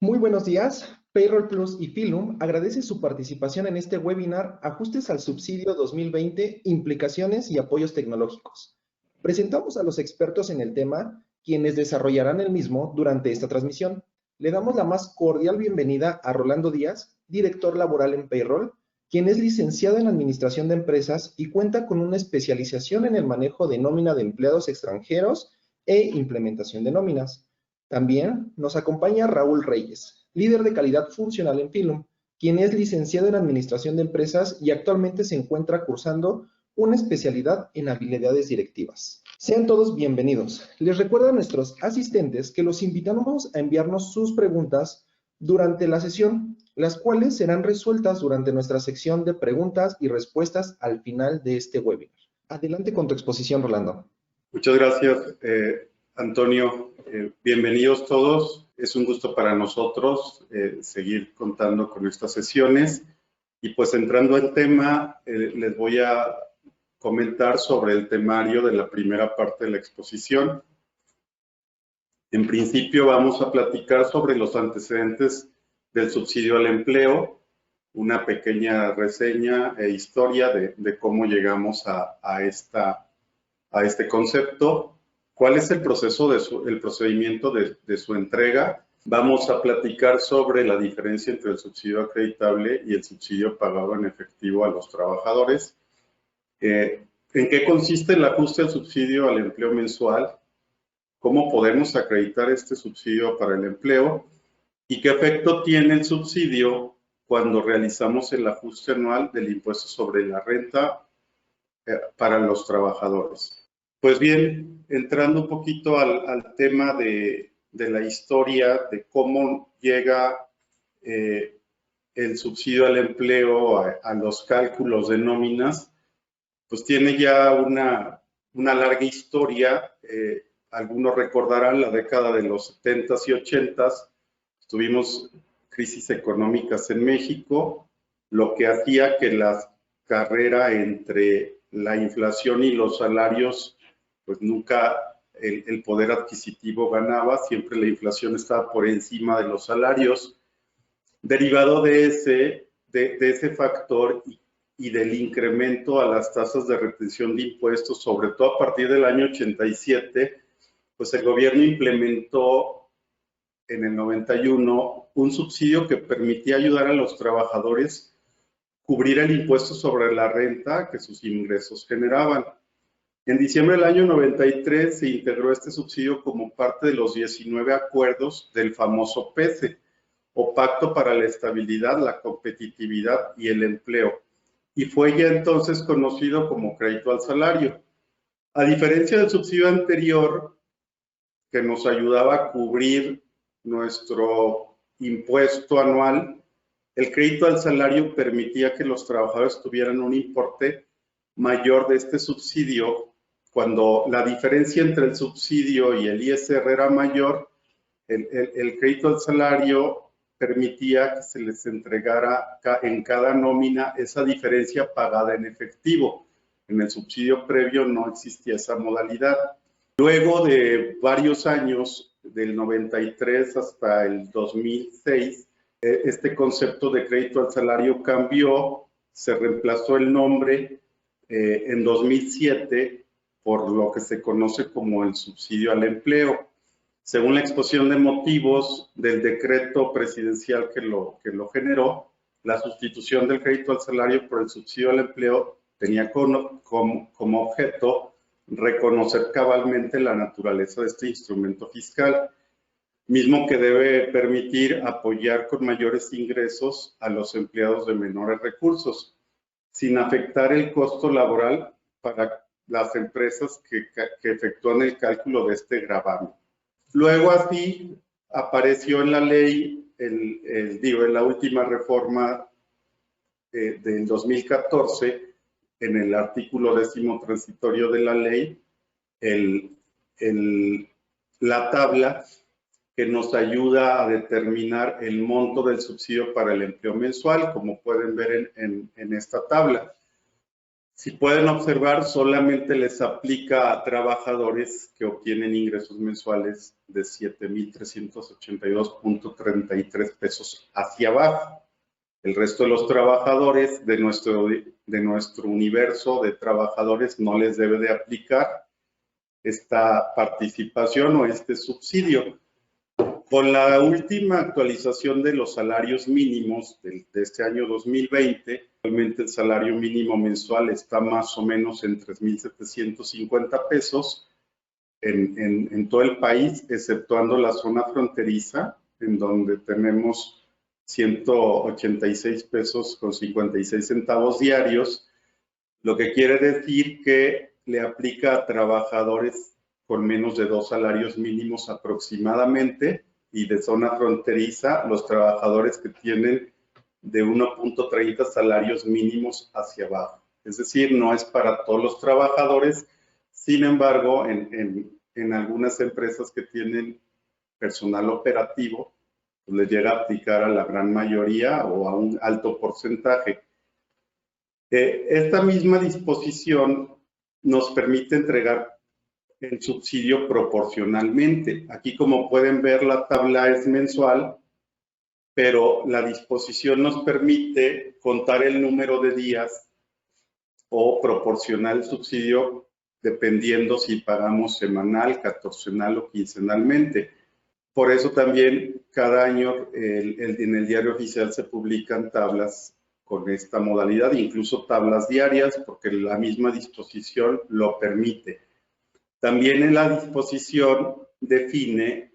Muy buenos días. Payroll Plus y Filum agradece su participación en este webinar Ajustes al Subsidio 2020, Implicaciones y Apoyos Tecnológicos. Presentamos a los expertos en el tema, quienes desarrollarán el mismo durante esta transmisión. Le damos la más cordial bienvenida a Rolando Díaz, director laboral en Payroll, quien es licenciado en Administración de Empresas y cuenta con una especialización en el manejo de nómina de empleados extranjeros e implementación de nóminas. También nos acompaña Raúl Reyes, líder de calidad funcional en Filum, quien es licenciado en Administración de Empresas y actualmente se encuentra cursando una especialidad en habilidades directivas. Sean todos bienvenidos. Les recuerdo a nuestros asistentes que los invitamos a enviarnos sus preguntas durante la sesión, las cuales serán resueltas durante nuestra sección de preguntas y respuestas al final de este webinar. Adelante con tu exposición, Rolando. Muchas gracias, Antonio. Bienvenidos todos. Es un gusto para nosotros seguir contando con estas sesiones. Y pues entrando al tema, les voy a comentar sobre el temario de la primera parte de la exposición. En principio vamos a platicar sobre los antecedentes del subsidio al empleo, una pequeña reseña e historia de cómo llegamos a este concepto, cuál es el proceso el procedimiento de su entrega. Vamos a platicar sobre la diferencia entre el subsidio acreditable y el subsidio pagado en efectivo a los trabajadores. ¿En qué consiste el ajuste al subsidio al empleo mensual? ¿Cómo podemos acreditar este subsidio para el empleo? ¿Y qué efecto tiene el subsidio cuando realizamos el ajuste anual del impuesto sobre la renta para los trabajadores? Pues bien, entrando un poquito al tema de la historia, de cómo llega el subsidio al empleo a los cálculos de nóminas, pues tiene ya una larga historia. Algunos recordarán la década de los 70s y 80s, tuvimos crisis económicas en México, lo que hacía que la carrera entre la inflación y los salarios, pues nunca el poder adquisitivo ganaba, siempre la inflación estaba por encima de los salarios. Derivado de ese factor y del incremento a las tasas de retención de impuestos, sobre todo a partir del año 87, pues el gobierno implementó en el 91 un subsidio que permitía ayudar a los trabajadores a cubrir el impuesto sobre la renta que sus ingresos generaban. En diciembre del año 93 se integró este subsidio como parte de los 19 acuerdos del famoso PESE, o Pacto para la Estabilidad, la Competitividad y el Empleo, y fue ya entonces conocido como crédito al salario. A diferencia del subsidio anterior, que nos ayudaba a cubrir nuestro impuesto anual, el crédito al salario permitía que los trabajadores tuvieran un importe mayor de este subsidio. Cuando la diferencia entre el subsidio y el ISR era mayor, el crédito al salario permitía que se les entregara en cada nómina esa diferencia pagada en efectivo. En el subsidio previo no existía esa modalidad. Luego de varios años, del 93 hasta el 2006, este concepto de crédito al salario cambió, se reemplazó el nombre en 2007 por lo que se conoce como el subsidio al empleo. Según la exposición de motivos del decreto presidencial que lo generó, la sustitución del crédito al salario por el subsidio al empleo tenía como objeto reconocer cabalmente la naturaleza de este instrumento fiscal, mismo que debe permitir apoyar con mayores ingresos a los empleados de menores recursos, sin afectar el costo laboral para las empresas que efectúan el cálculo de este gravamen. Luego así apareció en la ley, en la última reforma del 2014, en el artículo 10º transitorio de la ley, la tabla que nos ayuda a determinar el monto del subsidio para el empleo mensual, como pueden ver en esta tabla. Si pueden observar, solamente les aplica a trabajadores que obtienen ingresos mensuales de 7,382.33 pesos hacia abajo. El resto de los trabajadores de nuestro universo de trabajadores no les debe de aplicar esta participación o este subsidio. Con la última actualización de los salarios mínimos de este año 2020, actualmente el salario mínimo mensual está más o menos en 3,750 pesos en todo el país, exceptuando la zona fronteriza, en donde tenemos 186 pesos con 56 centavos diarios, lo que quiere decir que le aplica a trabajadores con menos de 2 salarios mínimos aproximadamente, y de zona fronteriza, los trabajadores que tienen de 1.30 salarios mínimos hacia abajo. Es decir, no es para todos los trabajadores. Sin embargo, en algunas empresas que tienen personal operativo, pues les llega a aplicar a la gran mayoría o a un alto porcentaje. Esta misma disposición nos permite entregar el subsidio proporcionalmente. Aquí, como pueden ver, la tabla es mensual, pero la disposición nos permite contar el número de días o proporcionar el subsidio dependiendo si pagamos semanal, catorcenal o quincenalmente. Por eso también cada año en el diario oficial se publican tablas con esta modalidad, incluso tablas diarias, porque la misma disposición lo permite. También en la disposición define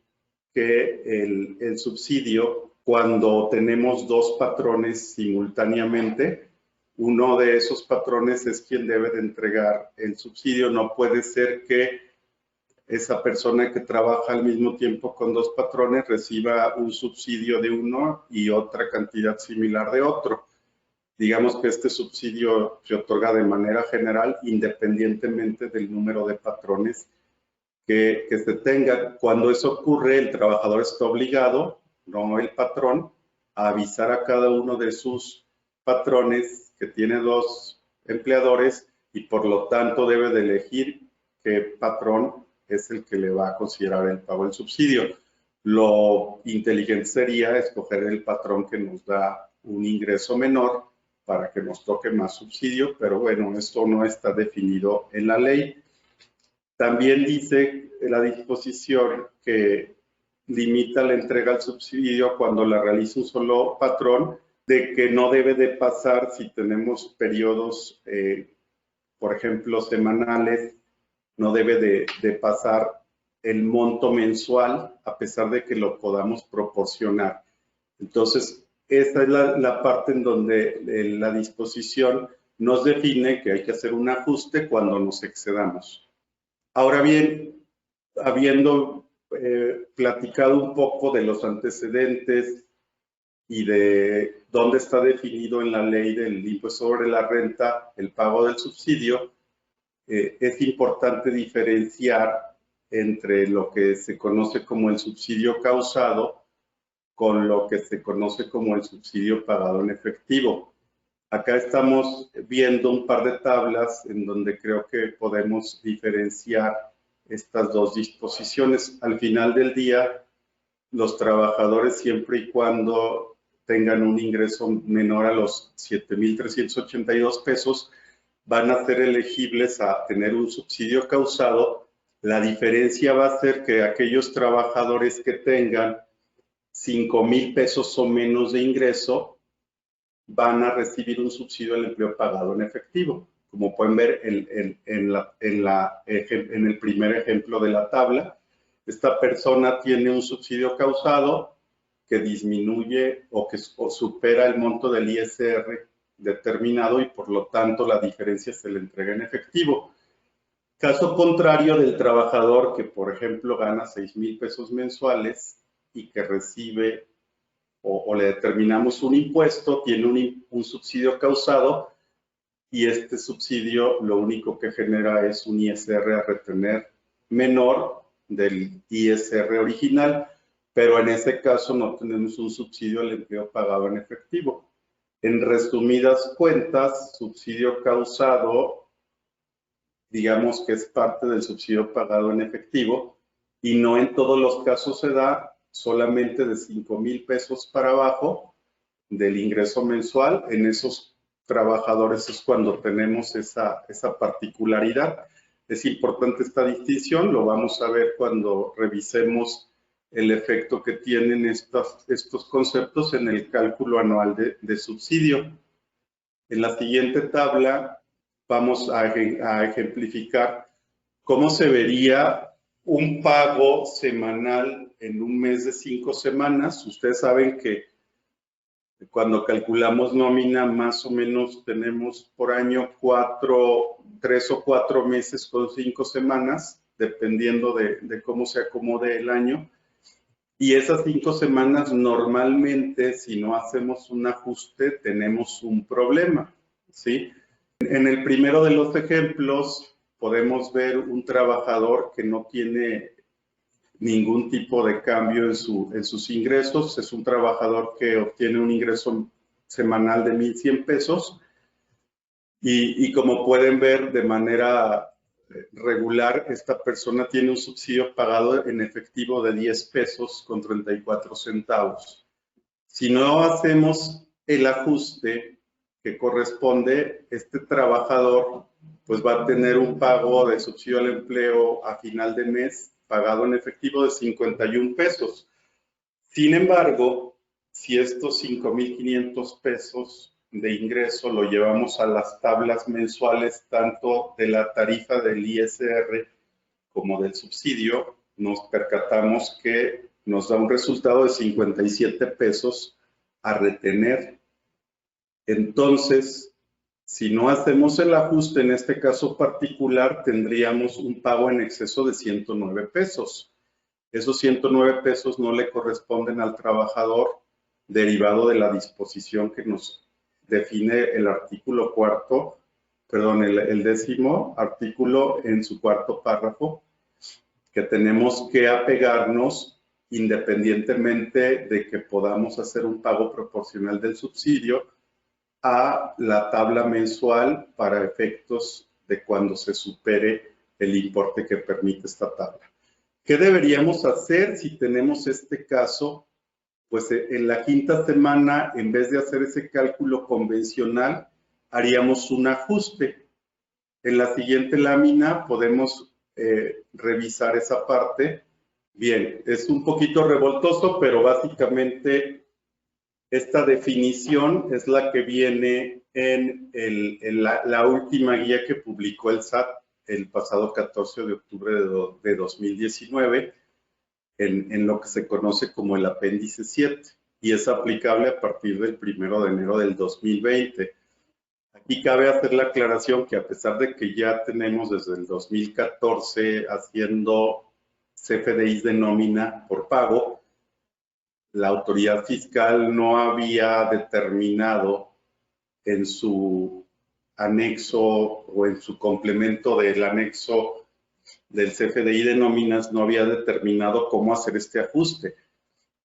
que el subsidio, cuando tenemos 2 patrones simultáneamente, uno de esos patrones es quien debe de entregar el subsidio. No puede ser que esa persona que trabaja al mismo tiempo con 2 patrones reciba un subsidio de uno y otra cantidad similar de otro. Digamos que este subsidio se otorga de manera general, independientemente del número de patrones que se tenga. Cuando eso ocurre, el trabajador está obligado, no el patrón, a avisar a cada uno de sus patrones que tiene 2 empleadores y por lo tanto debe de elegir qué patrón es el que le va a considerar el pago del subsidio. Lo inteligente sería escoger el patrón que nos da un ingreso menor para que nos toque más subsidio, pero bueno, esto no está definido en la ley. También dice la disposición que limita la entrega al subsidio cuando la realiza un solo patrón, de que no debe de pasar si tenemos periodos, por ejemplo, semanales, no debe de pasar el monto mensual a pesar de que lo podamos proporcionar. Entonces, esta es la parte en donde la disposición nos define que hay que hacer un ajuste cuando nos excedamos. Ahora bien, habiendo platicado un poco de los antecedentes y de dónde está definido en la ley del impuesto sobre la renta el pago del subsidio, es importante diferenciar entre lo que se conoce como el subsidio causado con lo que se conoce como el subsidio pagado en efectivo. Acá estamos viendo un par de tablas en donde creo que podemos diferenciar estas 2 disposiciones. Al final del día, los trabajadores, siempre y cuando tengan un ingreso menor a los 7,382 pesos, van a ser elegibles a tener un subsidio causado. La diferencia va a ser que aquellos trabajadores que tengan 5,000 pesos o menos de ingreso van a recibir un subsidio al empleo pagado en efectivo. Como pueden ver en el primer ejemplo de la tabla, esta persona tiene un subsidio causado que disminuye o supera el monto del ISR determinado y por lo tanto la diferencia se le entrega en efectivo. Caso contrario del trabajador que, por ejemplo, gana 6,000 pesos mensuales y que recibe o le determinamos un impuesto, tiene un subsidio causado y este subsidio lo único que genera es un ISR a retener menor del ISR original, pero en ese caso no tenemos un subsidio al empleo pagado en efectivo. En resumidas cuentas, subsidio causado, digamos que es parte del subsidio pagado en efectivo, y no en todos los casos se da, solamente de 5,000 pesos para abajo del ingreso mensual. En esos trabajadores es cuando tenemos esa particularidad. Es importante esta distinción, lo vamos a ver cuando revisemos el efecto que tienen estos conceptos en el cálculo anual de subsidio. En la siguiente tabla vamos a ejemplificar cómo se vería un pago semanal en un mes de 5 semanas. Ustedes saben que cuando calculamos nómina, más o menos tenemos por año 3 o 4 meses con 5 semanas, dependiendo de cómo se acomode el año. Y esas 5 semanas normalmente, si no hacemos un ajuste, tenemos un problema, ¿sí? En el primero de los ejemplos podemos ver un trabajador que no tiene ningún tipo de cambio en sus ingresos. Es un trabajador que obtiene un ingreso semanal de 1,100 pesos y como pueden ver de manera regular, esta persona tiene un subsidio pagado en efectivo de 10 pesos con 34 centavos. Si no hacemos el ajuste que corresponde, este trabajador pues va a tener un pago de subsidio al empleo a final de mes pagado en efectivo de 51 pesos. Sin embargo, si estos 5,500 pesos de ingreso lo llevamos a las tablas mensuales, tanto de la tarifa del ISR como del subsidio, nos percatamos que nos da un resultado de 57 pesos a retener. Entonces, si no hacemos el ajuste en este caso particular, tendríamos un pago en exceso de 109 pesos. Esos 109 pesos no le corresponden al trabajador, derivado de la disposición que nos define el artículo cuarto, perdón, el 10º artículo en su cuarto párrafo, que tenemos que apegarnos independientemente de que podamos hacer un pago proporcional del subsidio a la tabla mensual para efectos de cuando se supere el importe que permite esta tabla. ¿Qué deberíamos hacer si tenemos este caso? Pues en la quinta semana, en vez de hacer ese cálculo convencional, haríamos un ajuste. En la siguiente lámina podemos revisar esa parte. Bien, es un poquito revoltoso, pero básicamente esta definición es la que viene en la última guía que publicó el SAT el pasado 14 de octubre de 2019, en lo que se conoce como el apéndice 7, y es aplicable a partir del 1 de enero del 2020. Aquí cabe hacer la aclaración que a pesar de que ya tenemos desde el 2014 haciendo CFDIs de nómina por pago, la autoridad fiscal no había determinado en su anexo o en su complemento del anexo del CFDI de nóminas, no había determinado cómo hacer este ajuste.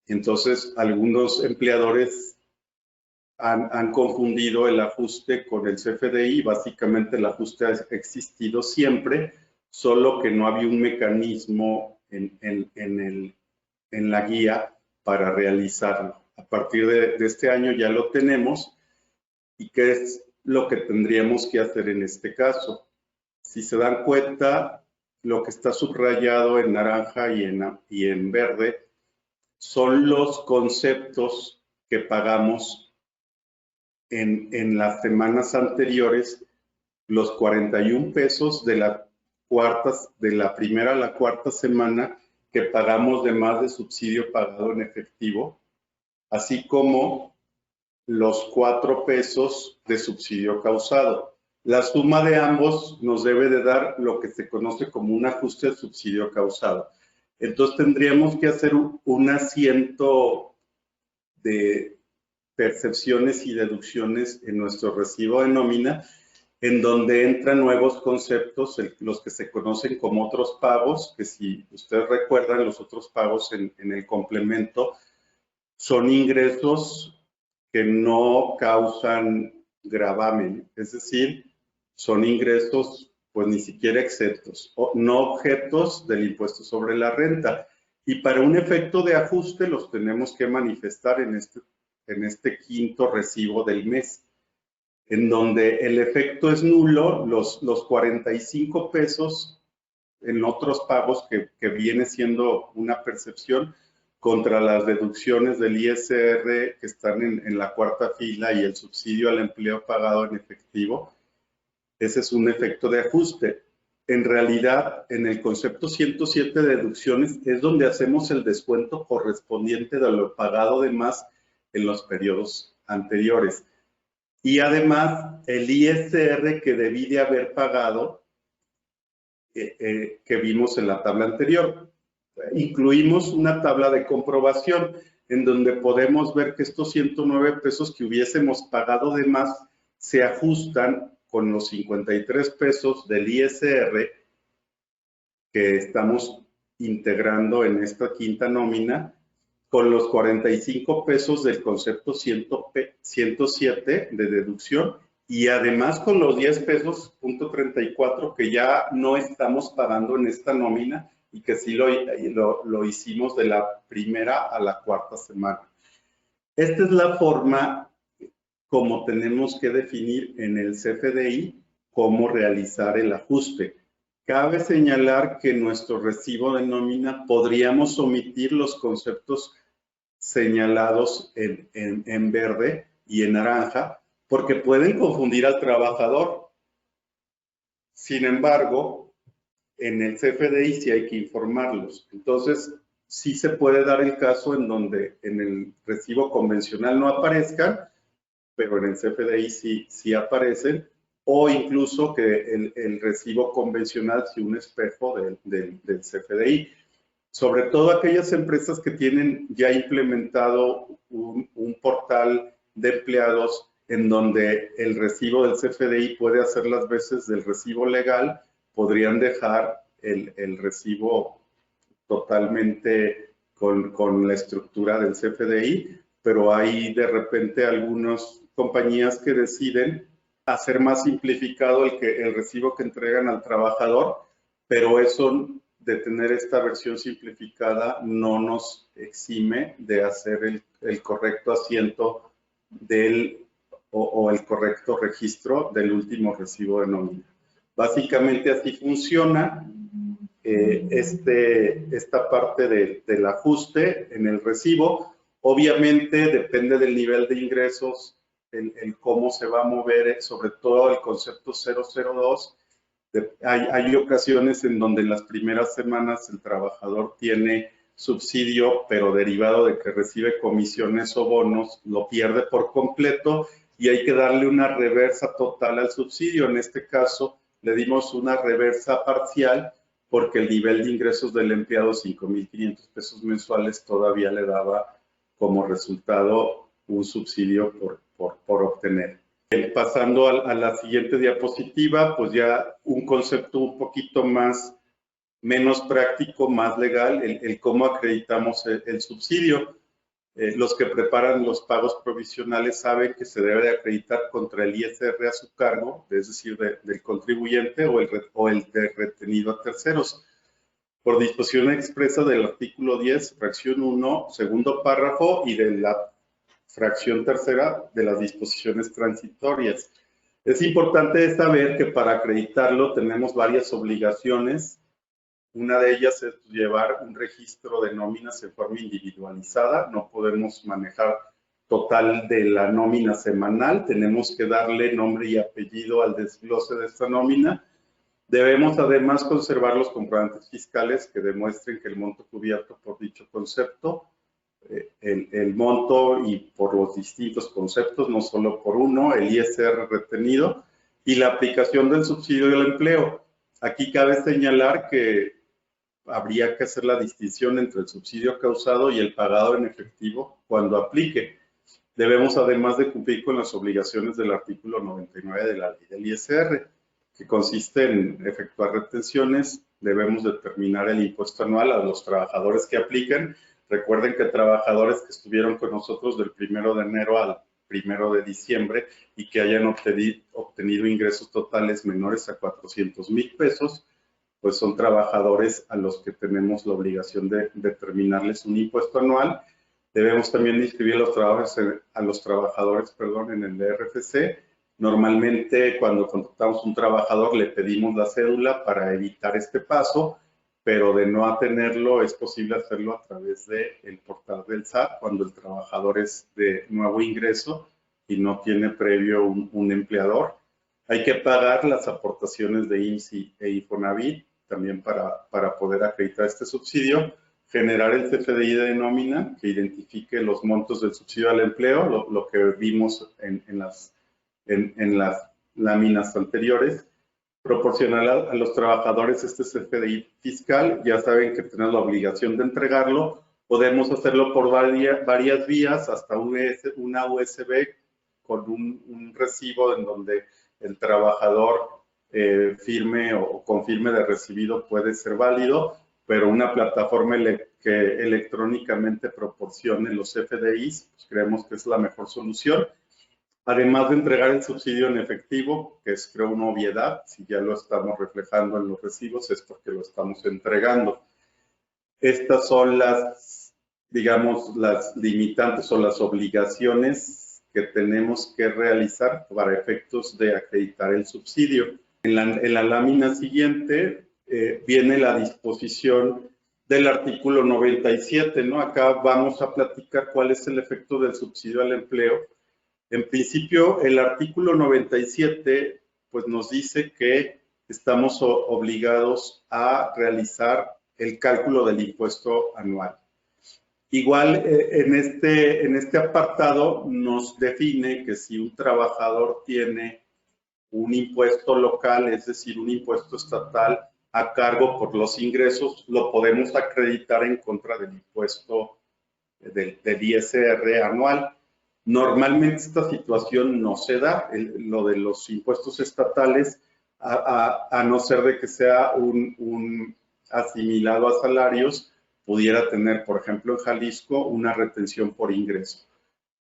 Entonces, algunos empleadores han confundido el ajuste con el CFDI. Básicamente, el ajuste ha existido siempre, solo que no había un mecanismo en la guía para realizarlo. A partir de este año ya lo tenemos. ¿Y qué es lo que tendríamos que hacer en este caso? Si se dan cuenta, lo que está subrayado en naranja y en verde son los conceptos que pagamos en las semanas anteriores, los 41 pesos de la primera a la cuarta semana que pagamos de más de subsidio pagado en efectivo, así como los 4 pesos de subsidio causado. La suma de ambos nos debe de dar lo que se conoce como un ajuste al subsidio causado. Entonces tendríamos que hacer un asiento de percepciones y deducciones en nuestro recibo de nómina, en donde entran nuevos conceptos, los que se conocen como otros pagos, que si ustedes recuerdan, los otros pagos en el complemento son ingresos que no causan gravamen, es decir, son ingresos pues ni siquiera exentos, o no objetos del impuesto sobre la renta. Y para un efecto de ajuste los tenemos que manifestar en este quinto recibo del mes, en donde el efecto es nulo, los 45 pesos en otros pagos que viene siendo una percepción contra las deducciones del ISR que están en la cuarta fila y el subsidio al empleo pagado en efectivo. Ese es un efecto de ajuste. En realidad, en el concepto 107 de deducciones es donde hacemos el descuento correspondiente de lo pagado de más en los periodos anteriores. Y además, el ISR que debí de haber pagado, que vimos en la tabla anterior. Incluimos una tabla de comprobación en donde podemos ver que estos 109 pesos que hubiésemos pagado de más se ajustan con los 53 pesos del ISR que estamos integrando en esta quinta nómina, con los 45 pesos del concepto 107 de deducción y además con los 10 pesos, punto 34, que ya no estamos pagando en esta nómina y que sí lo hicimos de la primera a la cuarta semana. Esta es la forma como tenemos que definir en el CFDI cómo realizar el ajuste. Cabe señalar que en nuestro recibo de nómina podríamos omitir los conceptos señalados en verde y en naranja, porque pueden confundir al trabajador. Sin embargo, en el CFDI sí hay que informarlos. Entonces, sí se puede dar el caso en donde en el recibo convencional no aparezcan, pero en el CFDI sí aparecen, o incluso que el recibo convencional sea un espejo del CFDI. Sobre todo aquellas empresas que tienen ya implementado un portal de empleados en donde el recibo del CFDI puede hacer las veces del recibo legal, podrían dejar el recibo totalmente con la estructura del CFDI, pero hay de repente algunas compañías que deciden hacer más simplificado el recibo que entregan al trabajador, pero eso de tener esta versión simplificada no nos exime de hacer el correcto asiento o el correcto registro del último recibo de nómina. Básicamente así funciona esta parte del ajuste en el recibo. Obviamente depende del nivel de ingresos, el cómo se va a mover, sobre todo el concepto 002. Hay ocasiones en donde en las primeras semanas el trabajador tiene subsidio, pero derivado de que recibe comisiones o bonos, lo pierde por completo y hay que darle una reversa total al subsidio. En este caso, le dimos una reversa parcial porque el nivel de ingresos del empleado, 5,500 pesos mensuales, todavía le daba como resultado un subsidio por obtener. Pasando a la siguiente diapositiva, pues ya un concepto un poquito menos práctico, más legal, el cómo acreditamos el subsidio. Los que preparan los pagos provisionales saben que se debe de acreditar contra el ISR a su cargo, es decir, del contribuyente o el de retenido a terceros. Por disposición expresa del artículo 10, fracción 1, segundo párrafo y de la fracción tercera de las disposiciones transitorias. Es importante saber que para acreditarlo tenemos varias obligaciones. Una de ellas es llevar un registro de nóminas en forma individualizada. No podemos manejar total de la nómina semanal. Tenemos que darle nombre y apellido al desglose de esta nómina. Debemos además conservar los comprobantes fiscales que demuestren que el monto cubierto por dicho concepto, el monto y por los distintos conceptos, no solo por uno, el ISR retenido y la aplicación del subsidio del empleo. Aquí cabe señalar que habría que hacer la distinción entre el subsidio causado y el pagado en efectivo cuando aplique. Debemos además de cumplir con las obligaciones del artículo 99 de la ley del ISR, que consiste en efectuar retenciones. Debemos determinar el impuesto anual a los trabajadores que apliquen. Recuerden que trabajadores que estuvieron con nosotros del 1 de enero 1 de diciembre y que hayan obtenido ingresos totales menores a 400,000 pesos, pues son trabajadores a los que tenemos la obligación de determinarles un impuesto anual. Debemos también inscribir a los trabajadores en el RFC. Normalmente, cuando contratamos un trabajador, le pedimos la cédula para evitar este paso, pero de no tenerlo, es posible hacerlo a través del portal del SAT cuando el trabajador es de nuevo ingreso y no tiene previo un empleador. Hay que pagar las aportaciones de IMSS e Infonavit también para poder acreditar este subsidio, generar el CFDI de nómina que identifique los montos del subsidio al empleo, lo que vimos en las láminas anteriores, proporcionar a los trabajadores este CFDI fiscal. Ya saben que tenemos la obligación de entregarlo. Podemos hacerlo por varias vías, hasta una USB con un recibo en donde el trabajador firme o confirme de recibido puede ser válido, pero una plataforma que electrónicamente proporcione los CFDIs, pues creemos que es la mejor solución. Además de entregar el subsidio en efectivo, que es, creo, una obviedad, si ya lo estamos reflejando en los recibos es porque lo estamos entregando. Estas son las, digamos, las limitantes o las obligaciones que tenemos que realizar para efectos de acreditar el subsidio. En la lámina siguiente viene la disposición del artículo 97, ¿no? Acá vamos a platicar cuál es el efecto del subsidio al empleo. En principio, el artículo 97 pues, nos dice que estamos obligados a realizar el cálculo del impuesto anual. Igual, en este apartado nos define que si un trabajador tiene un impuesto local, es decir, un impuesto estatal a cargo por los ingresos, lo podemos acreditar en contra del impuesto del ISR anual. Normalmente esta situación no se da, lo de los impuestos estatales, a no ser de que sea un asimilado a salarios, pudiera tener, por ejemplo, en Jalisco, una retención por ingreso.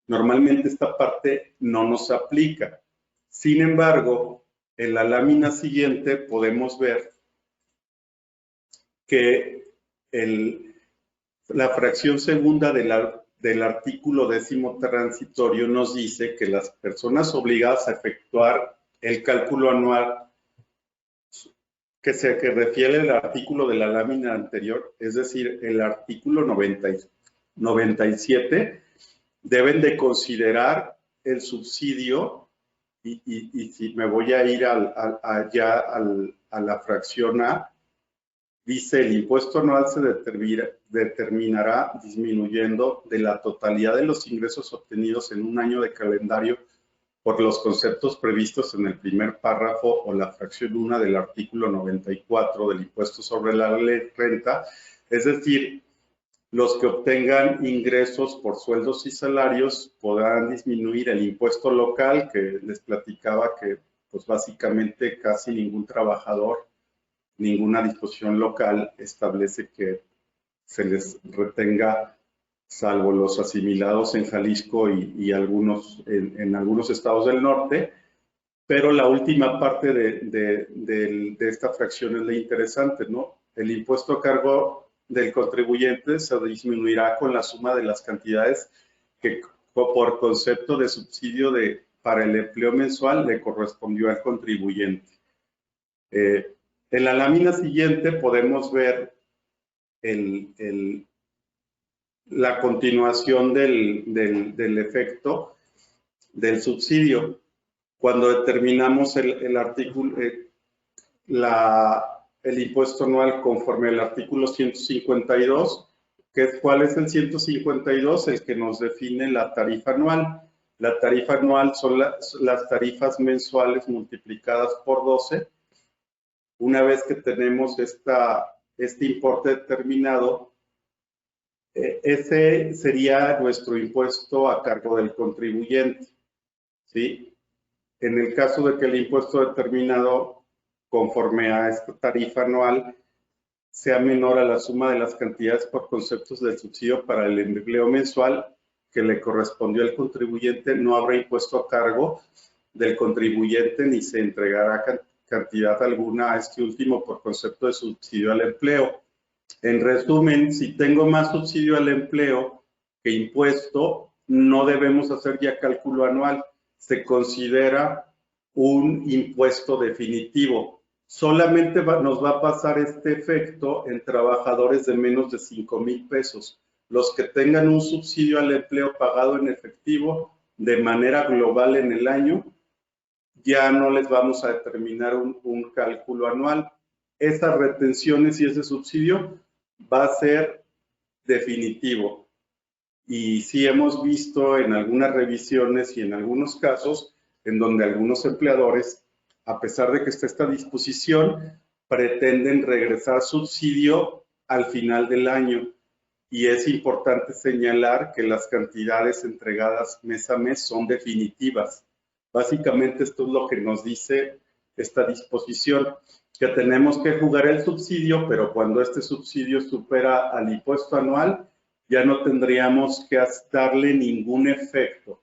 Normalmente esta parte no nos aplica. Sin embargo, en la lámina siguiente podemos ver que la fracción segunda del artículo 10º transitorio nos dice que las personas obligadas a efectuar el cálculo anual que refiere al artículo de la lámina anterior, es decir, el artículo 97, deben de considerar el subsidio y si me voy a ir a la fracción A, dice el impuesto anual se determinará disminuyendo de la totalidad de los ingresos obtenidos en un año de calendario por los conceptos previstos en el primer párrafo o la fracción 1 del artículo 94 del impuesto sobre la renta, es decir, los que obtengan ingresos por sueldos y salarios podrán disminuir el impuesto local, que les platicaba que pues básicamente casi ningún trabajador, ninguna disposición local establece que se les retenga, salvo los asimilados en Jalisco y algunos en algunos estados del norte, pero la última parte de esta fracción es la interesante, ¿no? El impuesto a cargo del contribuyente se disminuirá con la suma de las cantidades que por concepto de subsidio para el empleo mensual le correspondió al contribuyente. En la lámina siguiente podemos ver la continuación del efecto del subsidio. Cuando determinamos el artículo, el impuesto anual conforme al artículo 152, ¿cuál es el 152? El que nos define la tarifa anual. La tarifa anual son las tarifas mensuales multiplicadas por 12. Una vez que tenemos este importe determinado, ese sería nuestro impuesto a cargo del contribuyente, ¿sí? En el caso de que el impuesto determinado conforme a esta tarifa anual sea menor a la suma de las cantidades por conceptos del subsidio para el empleo mensual, que le correspondió al contribuyente no habrá impuesto a cargo del contribuyente ni se entregará cantidad alguna a este último por concepto de subsidio al empleo. En resumen, si tengo más subsidio al empleo que impuesto, no debemos hacer ya cálculo anual. Se considera un impuesto definitivo. Solamente nos va a pasar este efecto en trabajadores de menos de 5,000 pesos. Los que tengan un subsidio al empleo pagado en efectivo de manera global en el año, ya no les vamos a determinar un cálculo anual. Esas retenciones y ese subsidio va a ser definitivo. Y sí hemos visto en algunas revisiones y en algunos casos en donde algunos empleadores, a pesar de que está esta disposición, pretenden regresar subsidio al final del año. Y es importante señalar que las cantidades entregadas mes a mes son definitivas. Básicamente esto es lo que nos dice esta disposición, que tenemos que jugar el subsidio, pero cuando este subsidio supera al impuesto anual, ya no tendríamos que darle ningún efecto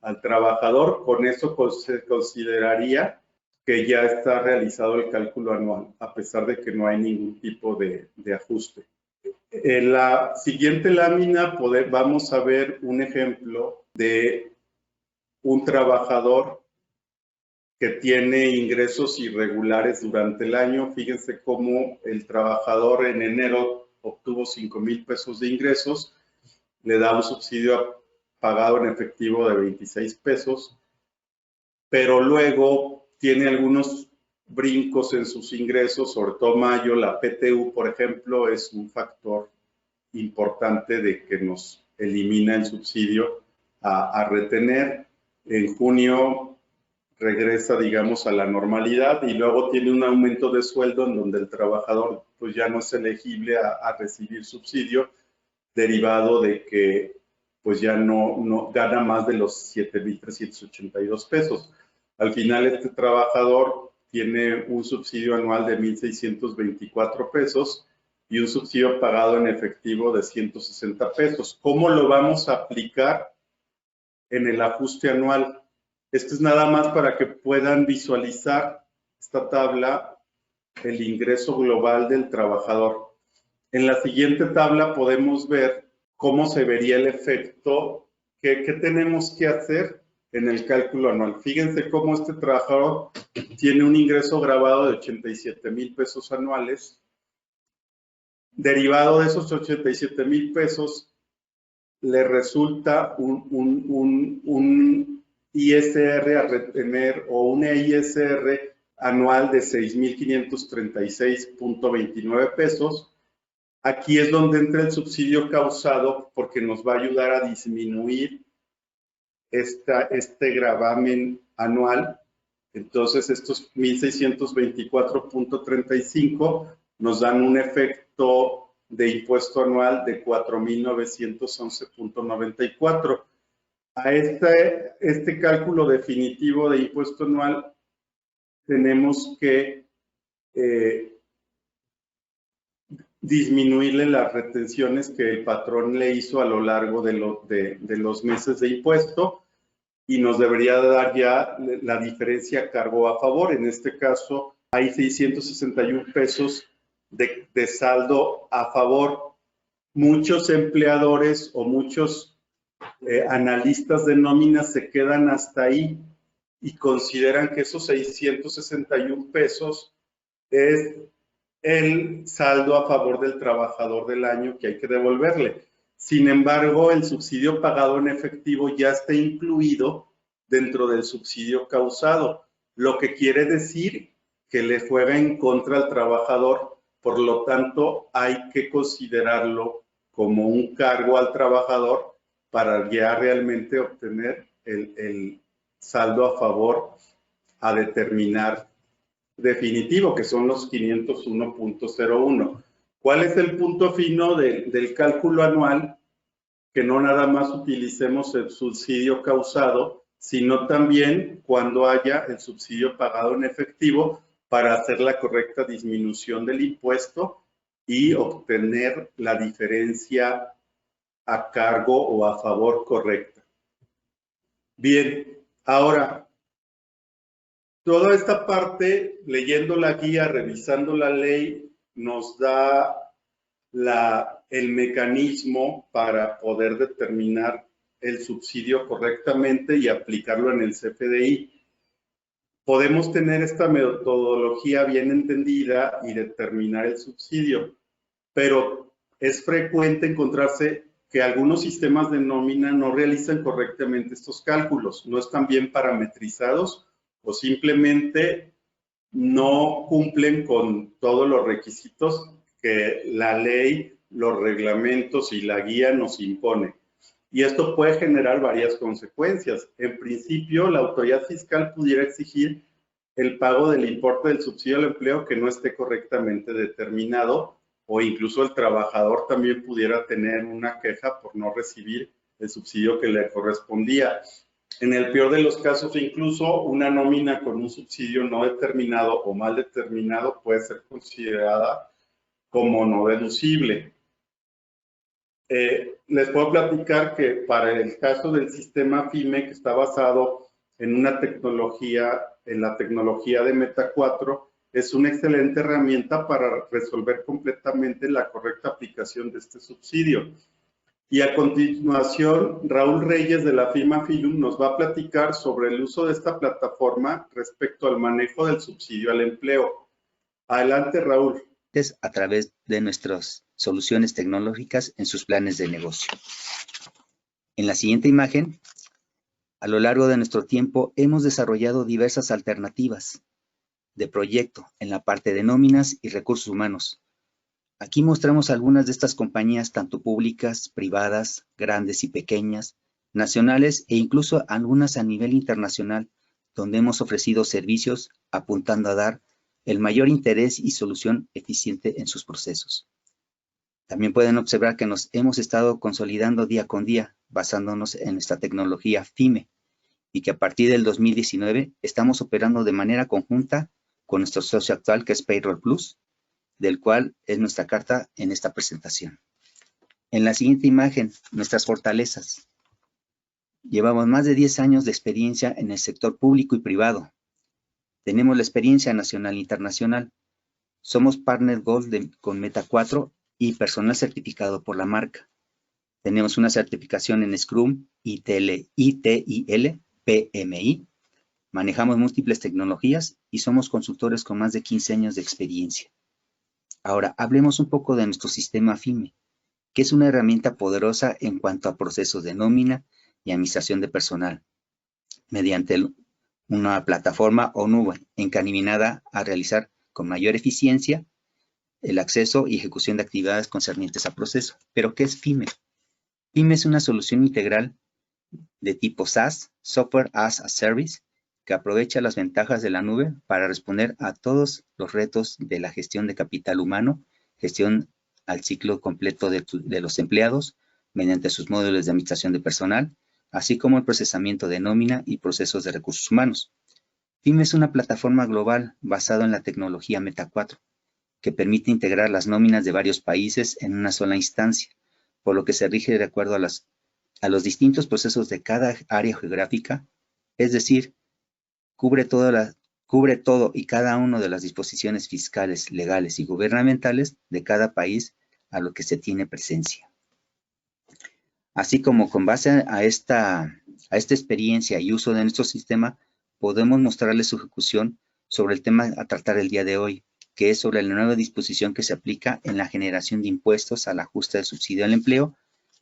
al trabajador. Con eso se consideraría que ya está realizado el cálculo anual, a pesar de que no hay ningún tipo de ajuste. En la siguiente lámina vamos a ver un ejemplo de un trabajador que tiene ingresos irregulares durante el año. Fíjense cómo el trabajador en enero obtuvo 5,000 pesos de ingresos, le da un subsidio pagado en efectivo de 26 pesos, pero luego tiene algunos brincos en sus ingresos, sobre todo mayo. La PTU, por ejemplo, es un factor importante de que nos elimina el subsidio a retener. En junio regresa, digamos, a la normalidad y luego tiene un aumento de sueldo en donde el trabajador pues ya no es elegible a recibir subsidio, derivado de que pues ya no gana más de los 7,382 pesos. Al final este trabajador tiene un subsidio anual de 1,624 pesos y un subsidio pagado en efectivo de 160 pesos. ¿Cómo lo vamos a aplicar en el ajuste anual? Esto es nada más para que puedan visualizar esta tabla, el ingreso global del trabajador. En la siguiente tabla podemos ver cómo se vería el efecto, qué tenemos que hacer en el cálculo anual. Fíjense cómo este trabajador tiene un ingreso grabado de 87,000 pesos anuales. Derivado de esos 87,000 pesos, le resulta un ISR a retener o un ISR anual de 6,536.29 pesos. Aquí es donde entra el subsidio causado, porque nos va a ayudar a disminuir este gravamen anual. Entonces, estos 1,624.35 nos dan un efecto de impuesto anual de 4,911.94. A este cálculo definitivo de impuesto anual tenemos que disminuirle las retenciones que el patrón le hizo a lo largo de los meses de impuesto, y nos debería dar ya la diferencia cargo a favor. En este caso hay 661 pesos de saldo a favor. Muchos empleadores o muchos analistas de nóminas se quedan hasta ahí y consideran que esos 661 pesos es el saldo a favor del trabajador del año que hay que devolverle. Sin embargo, el subsidio pagado en efectivo ya está incluido dentro del subsidio causado, lo que quiere decir que le juega en contra al trabajador. Por lo tanto, hay que considerarlo como un cargo al trabajador para ya realmente obtener el saldo a favor a determinar definitivo, que son los 501.01. ¿Cuál es el punto fino del cálculo anual? Que no nada más utilicemos el subsidio causado, sino también cuando haya el subsidio pagado en efectivo para hacer la correcta disminución del impuesto y obtener la diferencia a cargo o a favor correcta. Bien, ahora, toda esta parte, leyendo la guía, revisando la ley, nos da el mecanismo para poder determinar el subsidio correctamente y aplicarlo en el CFDI. Podemos tener esta metodología bien entendida y determinar el subsidio, pero es frecuente encontrarse que algunos sistemas de nómina no realizan correctamente estos cálculos, no están bien parametrizados o simplemente no cumplen con todos los requisitos que la ley, los reglamentos y la guía nos impone. Y esto puede generar varias consecuencias. En principio, la autoridad fiscal pudiera exigir el pago del importe del subsidio al empleo que no esté correctamente determinado, o incluso el trabajador también pudiera tener una queja por no recibir el subsidio que le correspondía. En el peor de los casos, incluso una nómina con un subsidio no determinado o mal determinado puede ser considerada como no deducible. Les puedo platicar que para el caso del sistema FIME, que está basado en una tecnología, en la tecnología de Meta 4, es una excelente herramienta para resolver completamente la correcta aplicación de este subsidio. Y a continuación, Raúl Reyes de la firma Filum nos va a platicar sobre el uso de esta plataforma respecto al manejo del subsidio al empleo. Adelante, Raúl. A través de nuestras soluciones tecnológicas en sus planes de negocio. En la siguiente imagen, a lo largo de nuestro tiempo hemos desarrollado diversas alternativas de proyecto en la parte de nóminas y recursos humanos. Aquí mostramos algunas de estas compañías, tanto públicas, privadas, grandes y pequeñas, nacionales e incluso algunas a nivel internacional, donde hemos ofrecido servicios apuntando a dar el mayor interés y solución eficiente en sus procesos. También pueden observar que nos hemos estado consolidando día con día, basándonos en nuestra tecnología FIME, y que a partir del 2019 estamos operando de manera conjunta con nuestro socio actual, que es Payroll Plus, del cual es nuestra carta en esta presentación. En la siguiente imagen, nuestras fortalezas. Llevamos más de 10 años de experiencia en el sector público y privado. Tenemos la experiencia nacional e internacional. Somos Partner Gold con Meta 4 y personal certificado por la marca. Tenemos una certificación en Scrum, ITIL, PMI. Manejamos múltiples tecnologías y somos consultores con más de 15 años de experiencia. Ahora, hablemos un poco de nuestro sistema FIME, que es una herramienta poderosa en cuanto a procesos de nómina y administración de personal, mediante una plataforma o nube encaminada a realizar con mayor eficiencia el acceso y ejecución de actividades concernientes a proceso. ¿Pero qué es FIME? FIME es una solución integral de tipo SaaS, Software as a Service, que aprovecha las ventajas de la nube para responder a todos los retos de la gestión de capital humano, gestión al ciclo completo de los empleados, mediante sus módulos de administración de personal, así como el procesamiento de nómina y procesos de recursos humanos. FIME es una plataforma global basada en la tecnología Meta 4, que permite integrar las nóminas de varios países en una sola instancia, por lo que se rige de acuerdo a los distintos procesos de cada área geográfica, es decir, cubre todo y cada una de las disposiciones fiscales, legales y gubernamentales de cada país a lo que se tiene presencia. Así como con base a esta experiencia y uso de nuestro sistema, podemos mostrarles su ejecución sobre el tema a tratar el día de hoy, que es sobre la nueva disposición que se aplica en la generación de impuestos al ajuste del subsidio al empleo,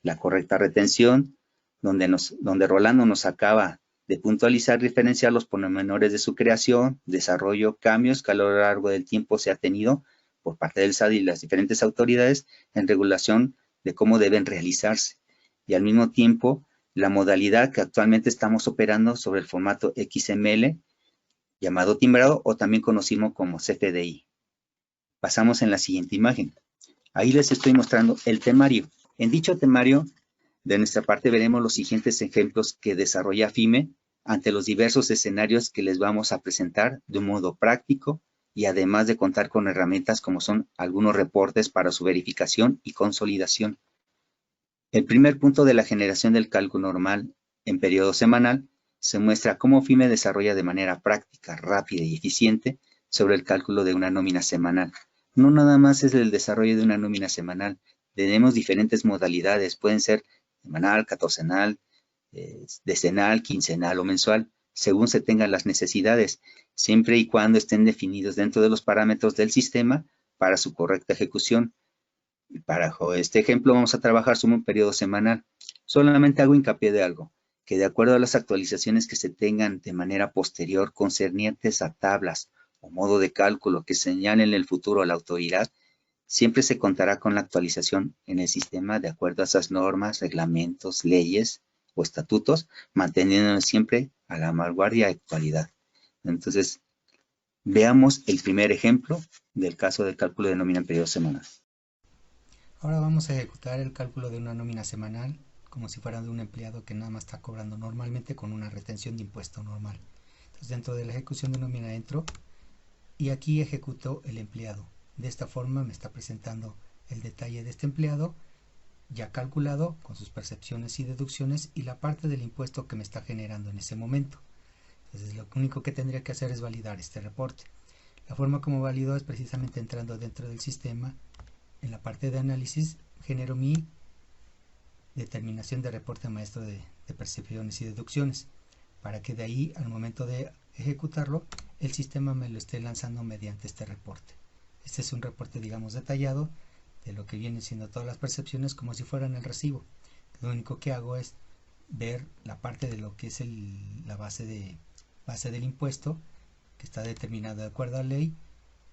la correcta retención, donde Rolando nos acaba de puntualizar y diferenciar los pormenores de su creación, desarrollo, cambios que a lo largo del tiempo se ha tenido por parte del SAT y las diferentes autoridades en regulación de cómo deben realizarse. Y al mismo tiempo, la modalidad que actualmente estamos operando sobre el formato XML, llamado timbrado o también conocido como CFDI. Pasamos en la siguiente imagen. Ahí les estoy mostrando el temario. En dicho temario, de nuestra parte veremos los siguientes ejemplos que desarrolla FIME ante los diversos escenarios que les vamos a presentar de un modo práctico y además de contar con herramientas como son algunos reportes para su verificación y consolidación. El primer punto de la generación del cálculo normal en periodo semanal se muestra cómo FIME desarrolla de manera práctica, rápida y eficiente sobre el cálculo de una nómina semanal. No nada más es el desarrollo de una nómina semanal, tenemos diferentes modalidades, pueden ser semanal, catorcenal, decenal, quincenal o mensual, según se tengan las necesidades, siempre y cuando estén definidos dentro de los parámetros del sistema para su correcta ejecución. Para este ejemplo vamos a trabajar sobre un periodo semanal. Solamente hago hincapié de algo, que de acuerdo a las actualizaciones que se tengan de manera posterior concernientes a tablas o modo de cálculo que señalen el futuro a la autoridad, siempre se contará con la actualización en el sistema de acuerdo a esas normas, reglamentos, leyes o estatutos, manteniéndonos siempre a la vanguardia y actualidad. Entonces, veamos el primer ejemplo del caso del cálculo de nómina en periodo semanal. Ahora vamos a ejecutar el cálculo de una nómina semanal como si fuera de un empleado que nada más está cobrando normalmente con una retención de impuesto normal. Entonces, dentro de la ejecución de nómina entro y aquí ejecuto el empleado. De esta forma me está presentando el detalle de este empleado ya calculado con sus percepciones y deducciones y la parte del impuesto que me está generando en ese momento. Entonces lo único que tendría que hacer es validar este reporte. La forma como valido es precisamente entrando dentro del sistema. En la parte de análisis genero mi determinación de reporte maestro de percepciones y deducciones para que de ahí al momento de ejecutarlo el sistema me lo esté lanzando mediante este reporte. Este es un reporte, digamos, detallado de lo que vienen siendo todas las percepciones como si fueran el recibo. Lo único que hago es ver la parte de lo que es la base del impuesto que está determinado de acuerdo a la ley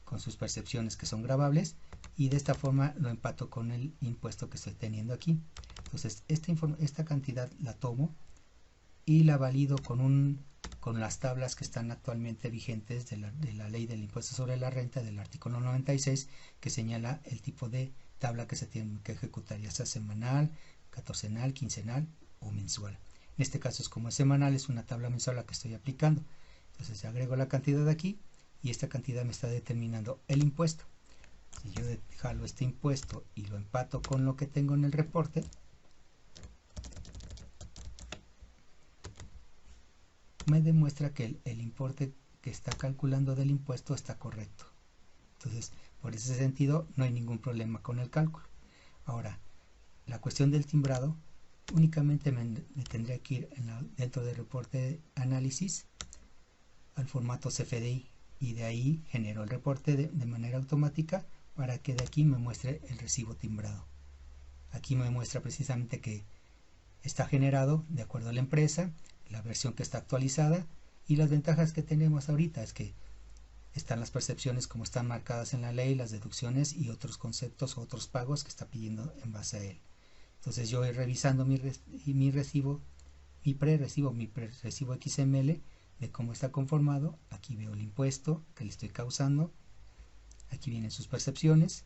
con sus percepciones que son grabables y de esta forma lo empato con el impuesto que estoy teniendo aquí. Entonces esta cantidad la tomo y la valido con las tablas que están actualmente vigentes de la ley del impuesto sobre la renta del artículo 96 que señala el tipo de tabla que se tiene que ejecutar, ya sea semanal, catorcenal, quincenal o mensual. En este caso es como es semanal, es una tabla mensual la que estoy aplicando. Entonces agrego la cantidad aquí y esta cantidad me está determinando el impuesto. Si yo jalo este impuesto y lo empato con lo que tengo en el reporte, me demuestra que el importe que está calculando del impuesto está correcto. Entonces, por ese sentido, no hay ningún problema con el cálculo. Ahora, la cuestión del timbrado, únicamente me tendría que ir dentro del reporte de análisis al formato CFDI y de ahí genero el reporte de manera automática para que de aquí me muestre el recibo timbrado. Aquí me muestra precisamente que está generado de acuerdo a la empresa, la versión que está actualizada y las ventajas que tenemos ahorita es que están las percepciones como están marcadas en la ley, las deducciones y otros conceptos o otros pagos que está pidiendo en base a él. Entonces yo voy revisando mi prerecibo XML de cómo está conformado. Aquí veo el impuesto que le estoy causando, aquí vienen sus percepciones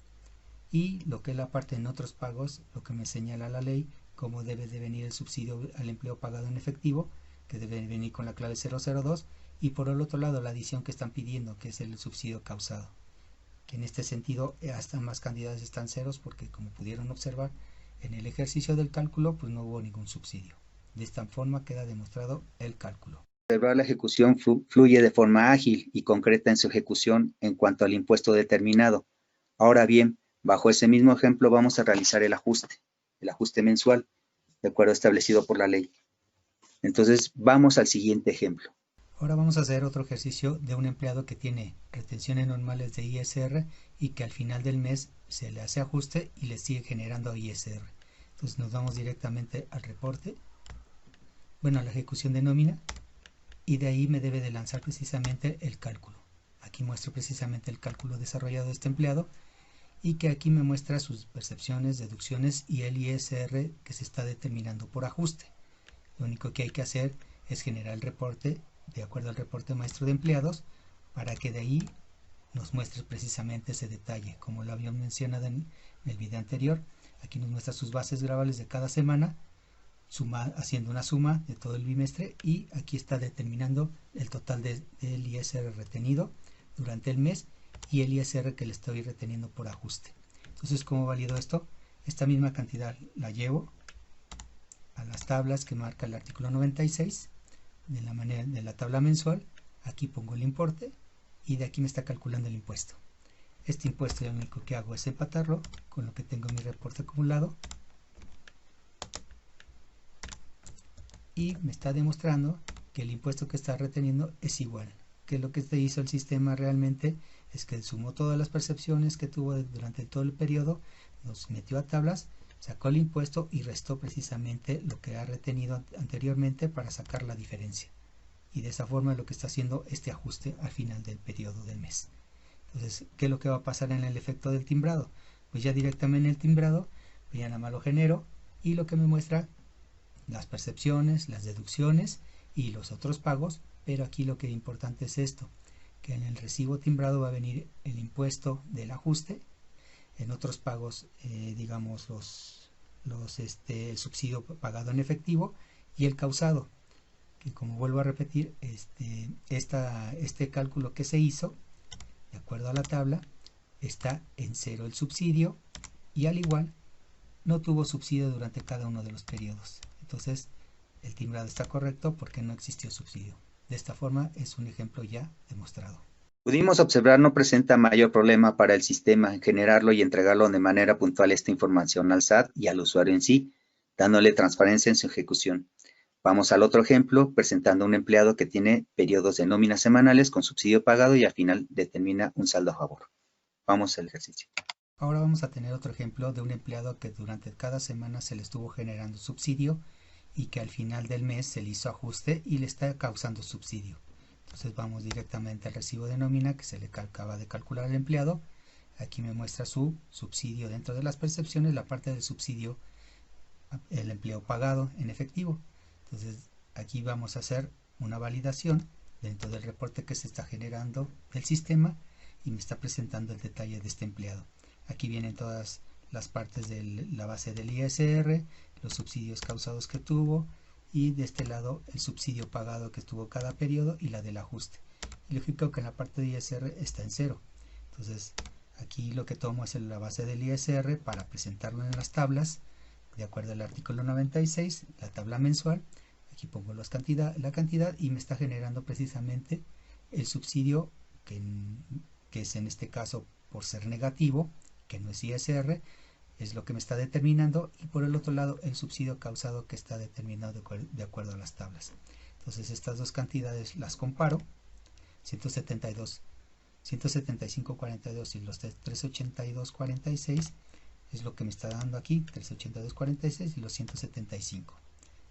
y lo que es la parte en otros pagos, lo que me señala la ley, cómo debe de venir el subsidio al empleo pagado en efectivo, que debe venir con la clave 002, y por el otro lado la adición que están pidiendo, que es el subsidio causado, que en este sentido hasta ambas cantidades están ceros porque como pudieron observar en el ejercicio del cálculo pues no hubo ningún subsidio. De esta forma queda demostrado el cálculo. La ejecución fluye de forma ágil y concreta en su ejecución en cuanto al impuesto determinado. Ahora bien, bajo ese mismo ejemplo vamos a realizar el ajuste mensual, de acuerdo establecido por la ley. Entonces, vamos al siguiente ejemplo. Ahora vamos a hacer otro ejercicio de un empleado que tiene retenciones normales de ISR y que al final del mes se le hace ajuste y le sigue generando ISR. Entonces nos vamos directamente al reporte, a la ejecución de nómina, y de ahí me debe de lanzar precisamente el cálculo. Aquí muestro precisamente el cálculo desarrollado de este empleado y que aquí me muestra sus percepciones, deducciones y el ISR que se está determinando por ajuste. Lo único que hay que hacer es generar el reporte de acuerdo al reporte maestro de empleados para que de ahí nos muestre precisamente ese detalle. Como lo habíamos mencionado en el video anterior, aquí nos muestra sus bases grabables de cada semana, haciendo una suma de todo el bimestre y aquí está determinando el total del ISR retenido durante el mes y el ISR que le estoy reteniendo por ajuste. Entonces, ¿cómo valido esto? Esta misma cantidad la llevo las tablas que marca el artículo 96, de la tabla mensual, aquí pongo el importe y de aquí me está calculando el impuesto. Este impuesto ya lo único que hago es empatarlo con lo que tengo en mi reporte acumulado y me está demostrando que el impuesto que está reteniendo es igual. Que lo que hizo el sistema realmente es que sumó todas las percepciones que tuvo durante todo el periodo, los metió a tablas, sacó el impuesto y restó precisamente lo que ha retenido anteriormente para sacar la diferencia. Y de esa forma es lo que está haciendo este ajuste al final del periodo del mes. Entonces, ¿qué es lo que va a pasar en el efecto del timbrado? Pues ya directamente en el timbrado, pues ya nada más lo genero y lo que me muestra las percepciones, las deducciones y los otros pagos, pero aquí lo que es importante es esto, que en el recibo timbrado va a venir el impuesto del ajuste, en otros pagos, digamos, el subsidio pagado en efectivo y el causado, que como vuelvo a repetir, este cálculo que se hizo, de acuerdo a la tabla, está en cero el subsidio y al igual no tuvo subsidio durante cada uno de los periodos. Entonces, el timbrado está correcto porque no existió subsidio. De esta forma es un ejemplo ya demostrado. Pudimos observar no presenta mayor problema para el sistema en generarlo y entregarlo de manera puntual esta información al SAT y al usuario en sí, dándole transparencia en su ejecución. Vamos al otro ejemplo, presentando un empleado que tiene periodos de nóminas semanales con subsidio pagado y al final determina un saldo a favor. Vamos al ejercicio. Ahora vamos a tener otro ejemplo de un empleado que durante cada semana se le estuvo generando subsidio y que al final del mes se le hizo ajuste y le está causando subsidio. Entonces vamos directamente al recibo de nómina que se le acaba de calcular al empleado. Aquí me muestra su subsidio dentro de las percepciones, la parte del subsidio, el empleo pagado en efectivo. Entonces aquí vamos a hacer una validación dentro del reporte que se está generando del sistema y me está presentando el detalle de este empleado. Aquí vienen todas las partes de la base del ISR, los subsidios causados que tuvo y de este lado el subsidio pagado que tuvo cada periodo y la del ajuste. Y lógico que en la parte de ISR está en cero. Entonces aquí lo que tomo es la base del ISR para presentarlo en las tablas de acuerdo al artículo 96, la tabla mensual. Aquí pongo la cantidad y me está generando precisamente el subsidio que es en este caso por ser negativo, que no es ISR, es lo que me está determinando, y por el otro lado el subsidio causado que está determinado de acuerdo a las tablas. Entonces estas dos cantidades las comparo, 175.42 y los 382.46 es lo que me está dando aquí, 382.46 y los 175.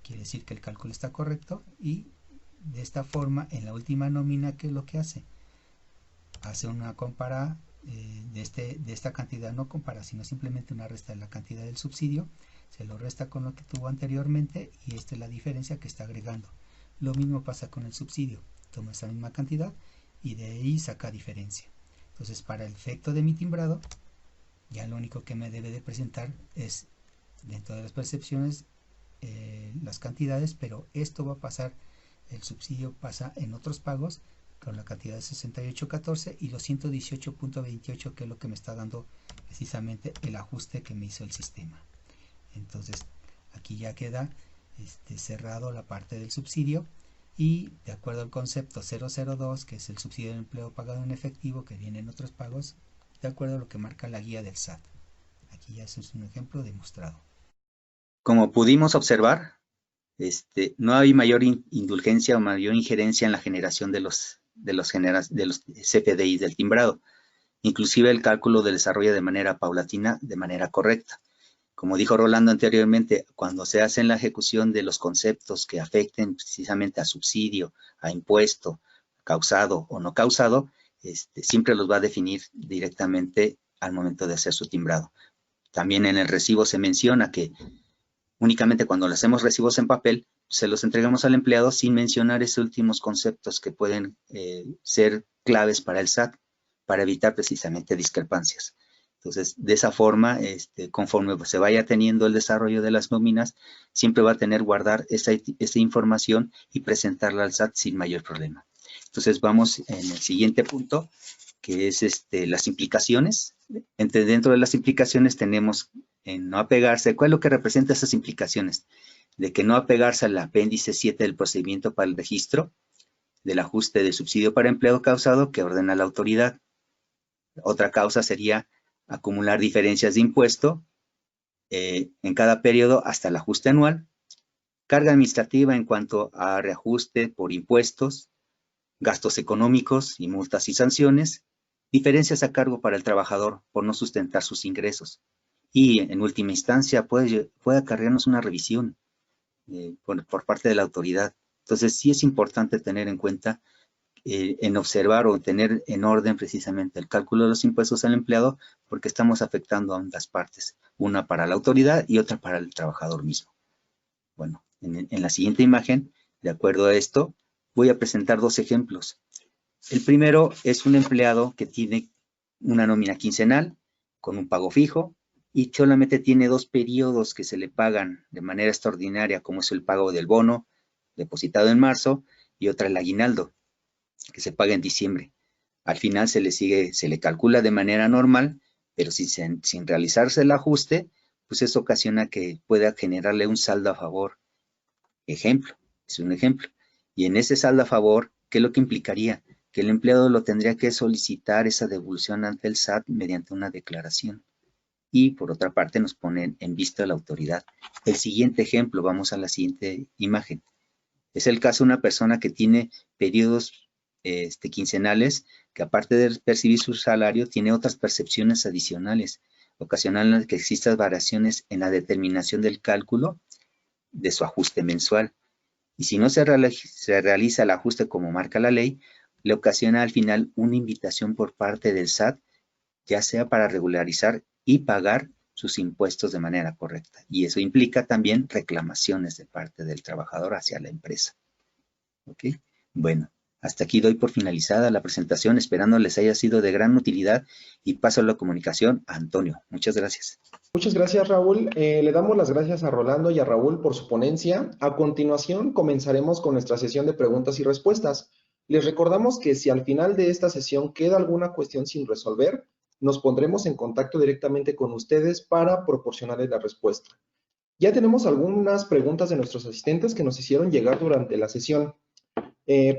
Quiere decir que el cálculo está correcto y de esta forma en la última nómina, ¿qué es lo que hace? Hace una compara de esta cantidad, no compara, sino simplemente una resta de la cantidad del subsidio, se lo resta con lo que tuvo anteriormente y esta es la diferencia que está agregando. Lo mismo pasa con el subsidio, toma esa misma cantidad y de ahí saca diferencia. Entonces para el efecto de mi timbrado, ya lo único que me debe de presentar es dentro de las percepciones las cantidades, pero esto va a pasar, el subsidio pasa en otros pagos con la cantidad de 68.14 y los 118.28 que es lo que me está dando precisamente el ajuste que me hizo el sistema. Entonces aquí ya queda cerrado la parte del subsidio y de acuerdo al concepto 002, que es el subsidio de empleo pagado en efectivo que viene en otros pagos, de acuerdo a lo que marca la guía del SAT. Aquí ya eso es un ejemplo demostrado. Como pudimos observar, no hay mayor indulgencia o mayor injerencia en la generación de los CFDI del timbrado. Inclusive el cálculo del desarrollo de manera paulatina, de manera correcta. Como dijo Rolando anteriormente, cuando se hace la ejecución de los conceptos que afecten precisamente a subsidio, a impuesto, causado o no causado, siempre los va a definir directamente al momento de hacer su timbrado. También en el recibo se menciona que únicamente cuando le hacemos recibos en papel, se los entregamos al empleado sin mencionar esos últimos conceptos que pueden ser claves para el SAT, para evitar precisamente discrepancias. Entonces, de esa forma, conforme se vaya teniendo el desarrollo de las nóminas, siempre va a tener guardar esa información y presentarla al SAT sin mayor problema. Entonces, vamos en el siguiente punto, que es las implicaciones. Dentro de las implicaciones tenemos en no apegarse. ¿Cuál es lo que representa esas implicaciones? de que no apegarse al apéndice 7 del procedimiento para el registro del ajuste del subsidio para empleo causado que ordena la autoridad. Otra causa sería acumular diferencias de impuesto en cada periodo hasta el ajuste anual, carga administrativa en cuanto a reajuste por impuestos, gastos económicos y multas y sanciones, diferencias a cargo para el trabajador por no sustentar sus ingresos. Y en última instancia puede acarrearnos una revisión por parte de la autoridad. Entonces sí es importante tener en cuenta en observar o tener en orden precisamente el cálculo de los impuestos al empleado, porque estamos afectando a ambas partes, una para la autoridad y otra para el trabajador mismo. Bueno, en la siguiente imagen, de acuerdo a esto, voy a presentar dos ejemplos. El primero es un empleado que tiene una nómina quincenal con un pago fijo y solamente tiene 2 periodos que se le pagan de manera extraordinaria, como es el pago del bono depositado en marzo y otra el aguinaldo, que se paga en diciembre. Al final se le calcula de manera normal, pero sin realizarse el ajuste, pues eso ocasiona que pueda generarle un saldo a favor. Ejemplo, es un ejemplo. Y en ese saldo a favor, ¿qué es lo que implicaría? Que el empleado lo tendría que solicitar esa devolución ante el SAT mediante una declaración. Y por otra parte nos ponen en vista la autoridad. El siguiente ejemplo, vamos a la siguiente imagen. Es el caso de una persona que tiene periodos quincenales, que aparte de percibir su salario, tiene otras percepciones adicionales, ocasionando que existan variaciones en la determinación del cálculo de su ajuste mensual. Y si no se realiza el ajuste como marca la ley, le ocasiona al final una invitación por parte del SAT, ya sea para regularizar y pagar sus impuestos de manera correcta. Y eso implica también reclamaciones de parte del trabajador hacia la empresa. ¿Ok? Bueno, hasta aquí doy por finalizada la presentación, esperando les haya sido de gran utilidad y paso la comunicación a Antonio. Muchas gracias. Muchas gracias, Raúl. Le damos las gracias a Rolando y a Raúl por su ponencia. A continuación, comenzaremos con nuestra sesión de preguntas y respuestas. Les recordamos que si al final de esta sesión queda alguna cuestión sin resolver, nos pondremos en contacto directamente con ustedes para proporcionarles la respuesta. Ya tenemos algunas preguntas de nuestros asistentes que nos hicieron llegar durante la sesión.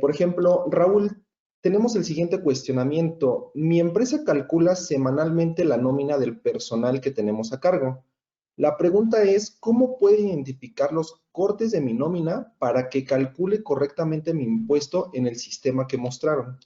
Por ejemplo, Raúl, tenemos el siguiente cuestionamiento. Mi empresa calcula semanalmente la nómina del personal que tenemos a cargo. La pregunta es, ¿cómo puede identificar los cortes de mi nómina para que calcule correctamente mi impuesto en el sistema que mostraron?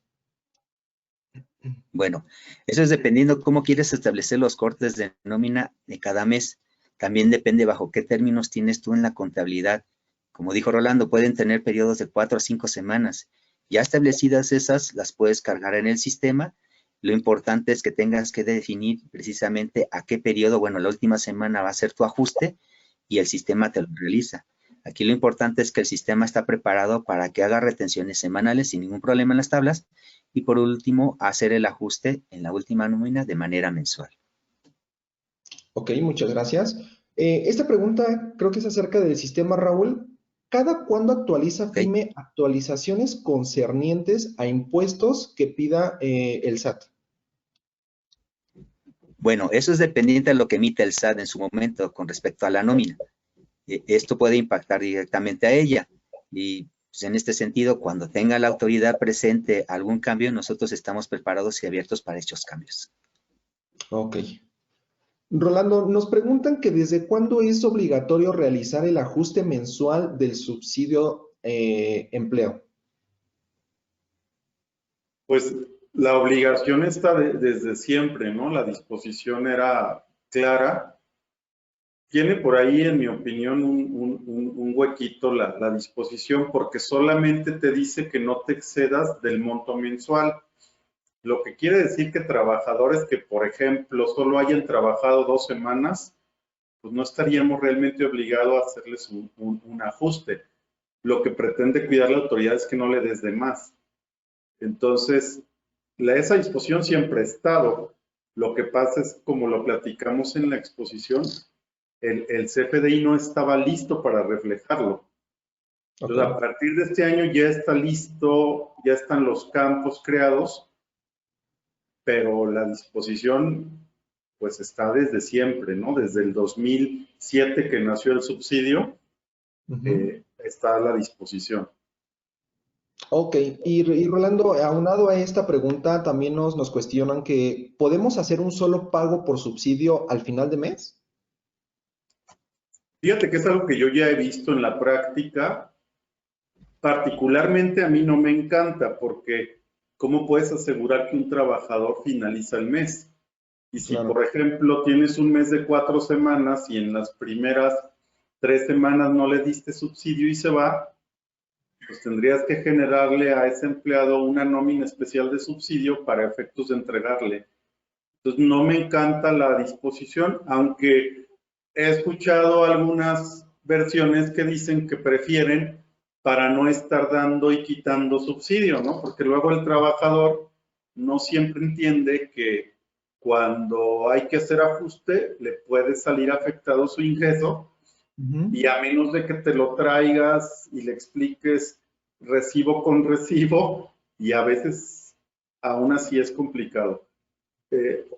Bueno, eso es dependiendo cómo quieres establecer los cortes de nómina de cada mes. También depende bajo qué términos tienes tú en la contabilidad. Como dijo Rolando, pueden tener periodos de 4 a 5 semanas. Ya establecidas esas, las puedes cargar en el sistema. Lo importante es que tengas que definir precisamente a qué periodo, bueno, la última semana va a ser tu ajuste y el sistema te lo realiza. Aquí lo importante es que el sistema está preparado para que haga retenciones semanales sin ningún problema en las tablas y por último hacer el ajuste en la última nómina de manera mensual. Ok, muchas gracias. Esta pregunta creo que es acerca del sistema, Raúl. ¿Cada cuándo actualiza FIME actualizaciones concernientes a impuestos que pida el SAT? Bueno, eso es dependiente de lo que emite el SAT en su momento con respecto a la nómina. Esto puede impactar directamente a ella. Y pues, en este sentido, cuando tenga la autoridad presente algún cambio, nosotros estamos preparados y abiertos para estos cambios. Ok. Rolando, nos preguntan que desde cuándo es obligatorio realizar el ajuste mensual del subsidio empleo. Pues la obligación está desde siempre, ¿no? La disposición era clara. Tiene por ahí, en mi opinión, un huequito la disposición porque solamente te dice que no te excedas del monto mensual. Lo que quiere decir que trabajadores que, por ejemplo, solo hayan trabajado 2 semanas, pues no estaríamos realmente obligados a hacerles un ajuste. Lo que pretende cuidar la autoridad es que no le des de más. Entonces, esa disposición siempre ha estado. Lo que pasa es, como lo platicamos en la exposición, el CFDI no estaba listo para reflejarlo. Entonces, a partir de este año ya está listo, ya están los campos creados, pero la disposición pues está desde siempre, ¿no? Desde el 2007 que nació el subsidio, está a la disposición. Ok, y Rolando, aunado a esta pregunta, también nos cuestionan que ¿podemos hacer un solo pago por subsidio al final de mes? Fíjate que es algo que yo ya he visto en la práctica. Particularmente a mí no me encanta porque ¿cómo puedes asegurar que un trabajador finaliza el mes? Y si, Claro. por ejemplo, tienes un mes de 4 semanas y en las primeras 3 semanas no le diste subsidio y se va, pues tendrías que generarle a ese empleado una nómina especial de subsidio para efectos de entregarle. Entonces, no me encanta la disposición, aunque he escuchado algunas versiones que dicen que prefieren para no estar dando y quitando subsidio, ¿no? Porque luego el trabajador no siempre entiende que cuando hay que hacer ajuste, le puede salir afectado su ingreso y a menos de que te lo traigas y le expliques recibo con recibo, y a veces aún así es complicado.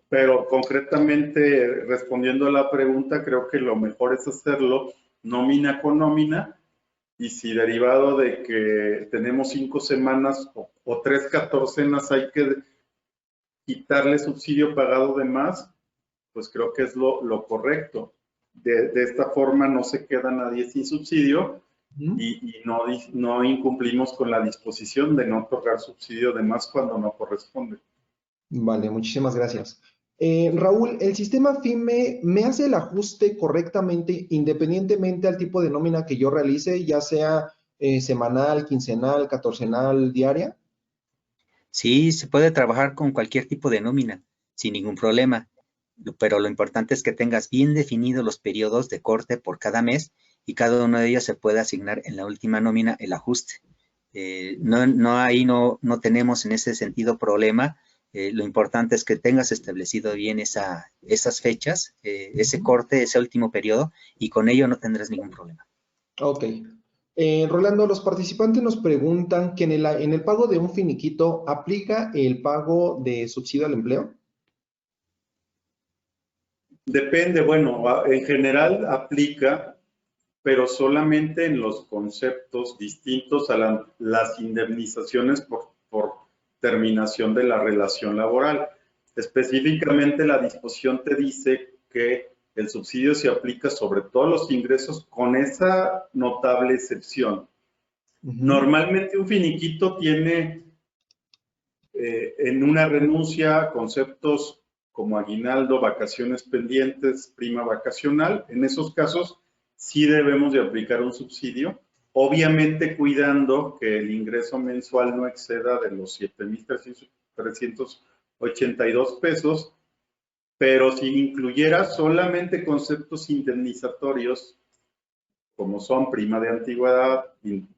Pero concretamente, respondiendo a la pregunta, creo que lo mejor es hacerlo nómina con nómina, y si derivado de que tenemos 5 semanas o 3 catorcenas hay que quitarle subsidio pagado de más, pues creo que es lo correcto. De esta forma no se queda nadie sin subsidio y no incumplimos con la disposición de no otorgar subsidio de más cuando no corresponde. Vale, muchísimas gracias. Raúl, ¿el sistema FIME me hace el ajuste correctamente independientemente al tipo de nómina que yo realice, ya sea semanal, quincenal, catorcenal, diaria? Sí, se puede trabajar con cualquier tipo de nómina, sin ningún problema, pero lo importante es que tengas bien definidos los periodos de corte por cada mes y cada uno de ellos se puede asignar en la última nómina el ajuste. No tenemos en ese sentido problema. Lo importante es que tengas establecido bien esas fechas, ese corte, ese último periodo, y con ello no tendrás ningún problema. Ok. Rolando, los participantes nos preguntan que en el pago de un finiquito, ¿aplica el pago de subsidio al empleo? Depende, bueno, en general aplica, pero solamente en los conceptos distintos a las indemnizaciones por terminación de la relación laboral. Específicamente la disposición te dice que el subsidio se aplica sobre todos los ingresos con esa notable excepción. Normalmente un finiquito tiene en una renuncia conceptos como aguinaldo, vacaciones pendientes, prima vacacional. En esos casos sí debemos de aplicar un subsidio, obviamente cuidando que el ingreso mensual no exceda de los 7,382 pesos, pero si incluyera solamente conceptos indemnizatorios, como son prima de antigüedad,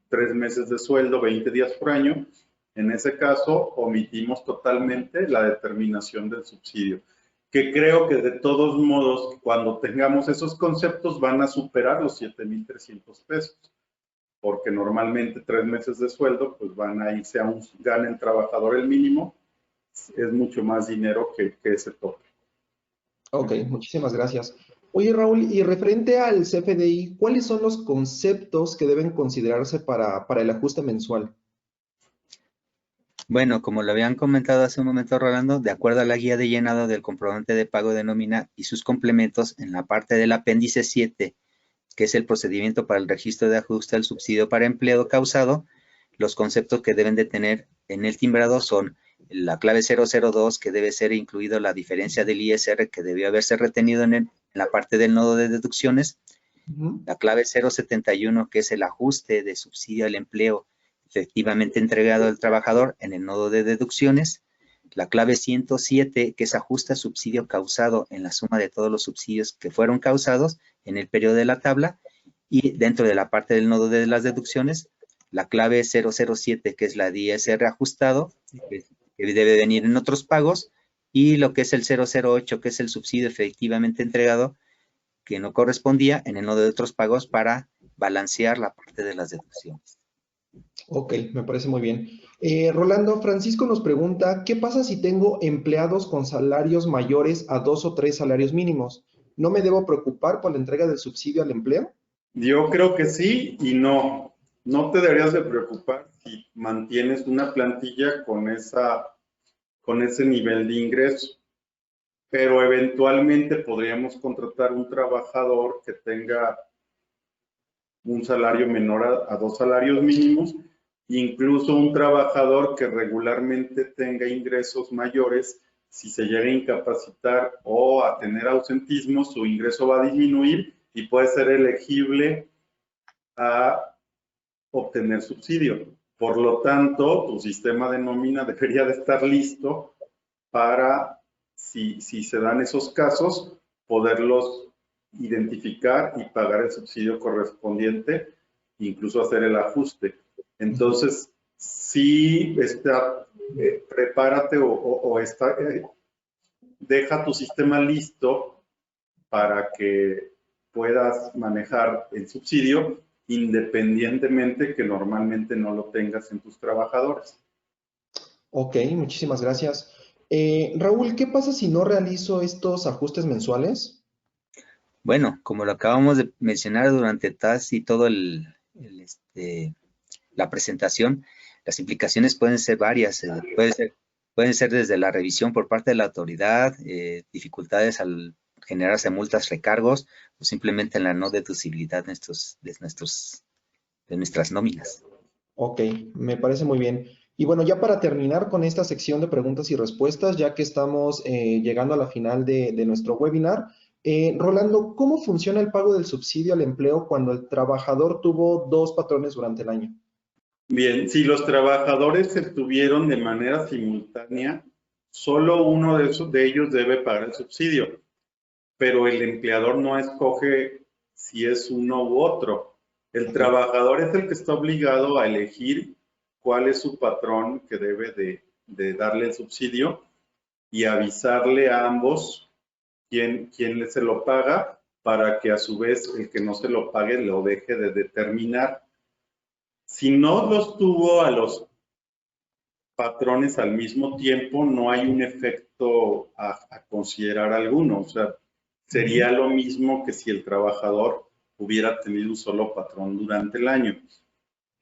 3 meses de sueldo, 20 días por año, en ese caso omitimos totalmente la determinación del subsidio, que creo que de todos modos, cuando tengamos esos conceptos, van a superar los 7,300 pesos, porque normalmente 3 meses de sueldo, pues van a irse a gane el trabajador el mínimo, es mucho más dinero que ese tope. Ok, muchísimas gracias. Oye, Raúl, y referente al CFDI, ¿cuáles son los conceptos que deben considerarse para el ajuste mensual? Bueno, como lo habían comentado hace un momento, Rolando, de acuerdo a la guía de llenado del comprobante de pago de nómina y sus complementos, en la parte del apéndice 7, que es el procedimiento para el registro de ajuste al subsidio para empleo causado, los conceptos que deben de tener en el timbrado son la clave 002, que debe ser incluido la diferencia del ISR que debió haberse retenido en la parte del nodo de deducciones, la clave 071, que es el ajuste de subsidio al empleo efectivamente entregado al trabajador en el nodo de deducciones, la clave 107, que es ajuste a subsidio causado en la suma de todos los subsidios que fueron causados en el periodo de la tabla, y dentro de la parte del nodo de las deducciones, la clave 007, que es la de ISR ajustado, que debe venir en otros pagos, y lo que es el 008, que es el subsidio efectivamente entregado, que no correspondía en el nodo de otros pagos para balancear la parte de las deducciones. Ok, me parece muy bien. Rolando, Francisco nos pregunta, ¿qué pasa si tengo empleados con salarios mayores a 2 o 3 salarios mínimos? ¿No me debo preocupar por la entrega del subsidio al empleo? Yo creo que sí y no. No te deberías de preocupar si mantienes una plantilla con ese nivel de ingreso, pero eventualmente podríamos contratar un trabajador que tenga un salario menor a 2 salarios mínimos, incluso un trabajador que regularmente tenga ingresos mayores. Si se llega a incapacitar o a tener ausentismo, su ingreso va a disminuir y puede ser elegible a obtener subsidio. Por lo tanto, tu sistema de nómina debería de estar listo para, si se dan esos casos, poderlos identificar y pagar el subsidio correspondiente, incluso hacer el ajuste. Entonces, sí, prepárate deja tu sistema listo para que puedas manejar el subsidio independientemente que normalmente no lo tengas en tus trabajadores. Ok, muchísimas gracias. Raúl, ¿qué pasa si no realizo estos ajustes mensuales? Bueno, como lo acabamos de mencionar durante casi todo la presentación, las implicaciones pueden ser varias. Pueden ser desde la revisión por parte de la autoridad, dificultades al generarse multas, recargos, o simplemente la no deducibilidad de nuestras nóminas. Ok, me parece muy bien. Y bueno, ya para terminar con esta sección de preguntas y respuestas, ya que estamos llegando a la final de nuestro webinar, Rolando, ¿cómo funciona el pago del subsidio al empleo cuando el trabajador tuvo 2 patrones durante el año? Bien, si los trabajadores se tuvieron de manera simultánea, solo uno de ellos debe pagar el subsidio, pero el empleador no escoge si es uno u otro. El trabajador es el que está obligado a elegir cuál es su patrón que debe de darle el subsidio y avisarle a ambos quién se lo paga, para que a su vez el que no se lo pague lo deje de determinar. Si no los tuvo a los patrones al mismo tiempo, no hay un efecto a considerar alguno. O sea, sería lo mismo que si el trabajador hubiera tenido un solo patrón durante el año.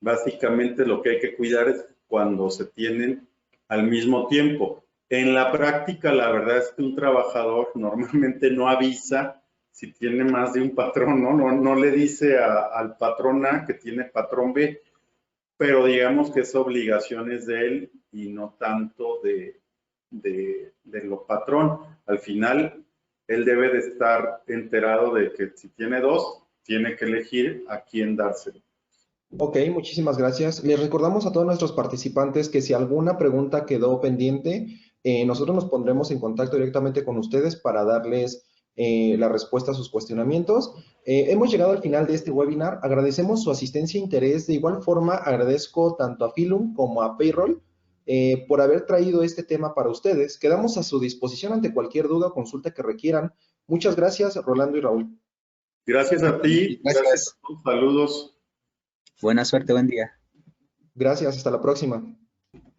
Básicamente lo que hay que cuidar es cuando se tienen al mismo tiempo. En la práctica, la verdad es que un trabajador normalmente no avisa si tiene más de un patrón, no le dice al patrón A que tiene patrón B, pero digamos que es obligaciones de él y no tanto de lo patrón. Al final, él debe de estar enterado de que si tiene 2, tiene que elegir a quién dárselo. Ok, muchísimas gracias. Les recordamos a todos nuestros participantes que si alguna pregunta quedó pendiente, nosotros nos pondremos en contacto directamente con ustedes para darles la respuesta a sus cuestionamientos. Hemos llegado al final de este webinar. Agradecemos su asistencia e interés. De igual forma, agradezco tanto a Philum como a Payroll por haber traído este tema para ustedes. Quedamos a su disposición ante cualquier duda o consulta que requieran. Muchas gracias, Rolando y Raúl. Gracias a ti. Gracias a todos. Saludos. Buena suerte, buen día. Gracias, hasta la próxima.